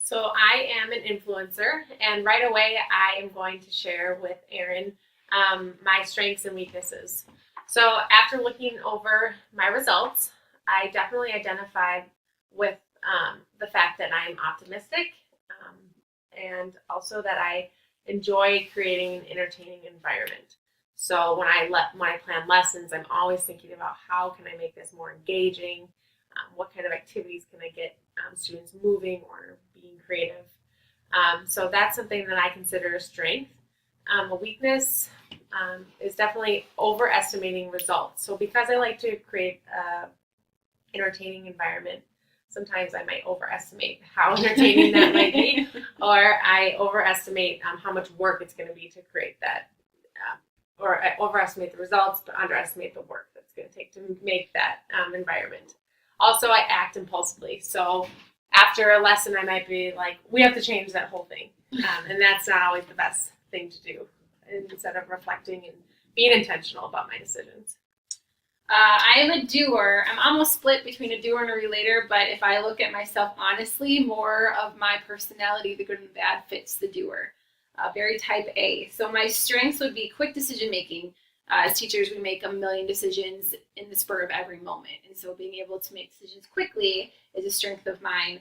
So I am an influencer, and right away I am going to share with Erin my strengths and weaknesses. So after looking over my results, I definitely identified with the fact that I am optimistic um, and also that I enjoy creating an entertaining environment. So when I plan lessons, I'm always thinking about how can I make this more engaging, what kind of activities can I get students moving or being creative. So that's something that I consider a strength. A weakness is definitely overestimating results. So because I like to create an entertaining environment, sometimes I might overestimate how entertaining that might be, or I overestimate how much work it's going to be to create that, or I overestimate the results, but underestimate the work that's going to take to make that environment. Also, I act impulsively. So after a lesson, I might be like, we have to change that whole thing. And that's not always the best thing to do instead of reflecting and being intentional about my decisions. I am a doer. I'm almost split between a doer and a relator, but if I look at myself honestly, more of my personality, the good and the bad, fits the doer. Very type A. So my strengths would be quick decision making. As teachers, we make a million decisions in the spur of every moment. And so being able to make decisions quickly is a strength of mine.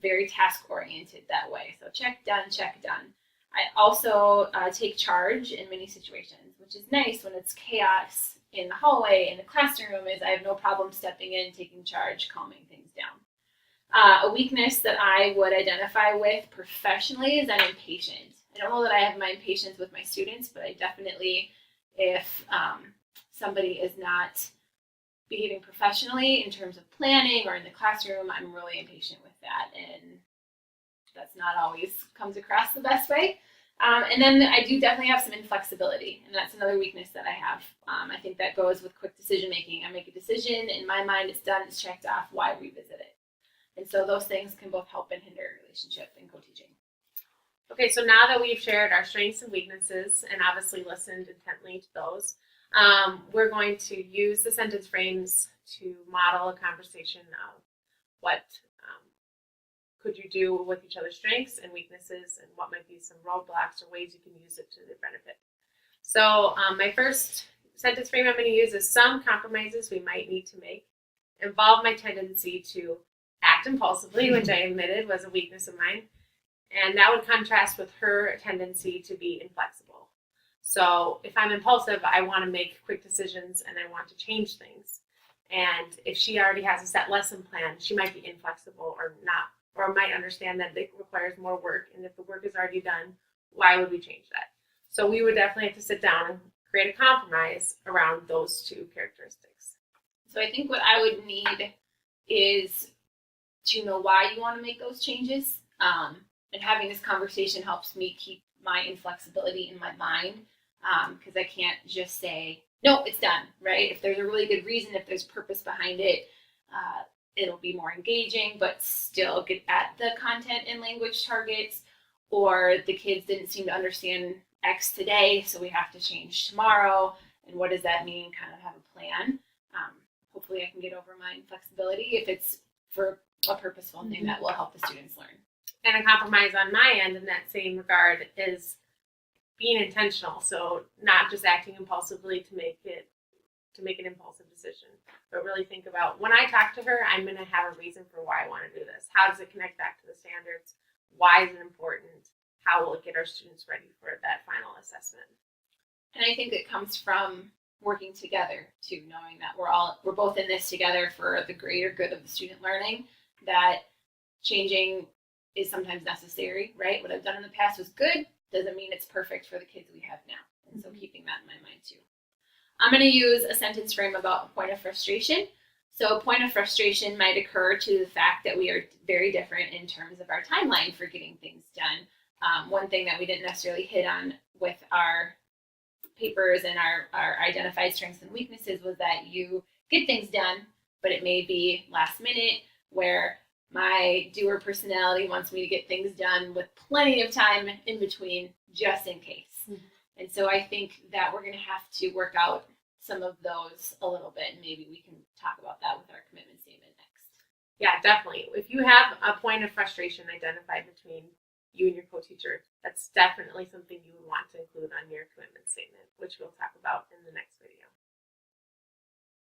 Very task oriented that way. So check, done, check, done. I also take charge in many situations, which is nice when it's chaos in the hallway, in the classroom, is I have no problem stepping in, taking charge, calming things down. A weakness that I would identify with professionally is I'm impatient. I don't know that I have my impatience with my students, but I definitely, if somebody is not behaving professionally in terms of planning or in the classroom, I'm really impatient with that. And that's not always comes across the best way. And then I do definitely have some inflexibility, and that's another weakness that I have. I think that goes with quick decision making. I make a decision, in my mind it's done, it's checked off, why revisit it? And so those things can both help and hinder a relationship in co-teaching. Okay, so now that we've shared our strengths and weaknesses and obviously listened intently to those, we're going to use the sentence frames to model a conversation of what could you do with each other's strengths and weaknesses, and what might be some roadblocks or ways you can use it to their benefit. So my first sentence frame I'm going to use is some compromises we might need to make involve my tendency to act impulsively, which I admitted was a weakness of mine, and that would contrast with her tendency to be inflexible. So if I'm impulsive, I want to make quick decisions and I want to change things. And if she already has a set lesson plan, she might be inflexible or not, or might understand that it requires more work. And if the work is already done, why would we change that? So we would definitely have to sit down and create a compromise around those two characteristics. So I think what I would need is to know why you want to make those changes. And having this conversation helps me keep my inflexibility in my mind, because I can't just say, no, it's done, right? If there's a really good reason, if there's purpose behind it, it'll be more engaging, but still get at the content and language targets. Or the kids didn't seem to understand X today, so we have to change tomorrow. And what does that mean? Kind of have a plan. Hopefully I can get over my inflexibility if it's for a purposeful thing that will help the students learn. And a compromise on my end in that same regard is being intentional. So not just acting impulsively to make an impulsive decision, but really think about, when I talk to her, I'm going to have a reason for why I want to do this. How does it connect back to the standards? Why is it important? How will it get our students ready for that final assessment? And I think it comes from working together too, knowing that we're both in this together for the greater good of the student learning, that changing is sometimes necessary, right? What I've done in the past was good, doesn't mean it's perfect for the kids we have now. And so keeping that in my mind too. I'm going to use a sentence frame about a point of frustration. So a point of frustration might occur to the fact that we are very different in terms of our timeline for getting things done. One thing that we didn't necessarily hit on with our papers and our identified strengths and weaknesses was that you get things done, but it may be last minute, where my doer personality wants me to get things done with plenty of time in between, just in case. Mm-hmm. And so I think that we're going to have to work out some of those a little bit, and maybe we can talk about that with our commitment statement next. Yeah, definitely. If you have a point of frustration identified between you and your co-teacher, that's definitely something you would want to include on your commitment statement, which we'll talk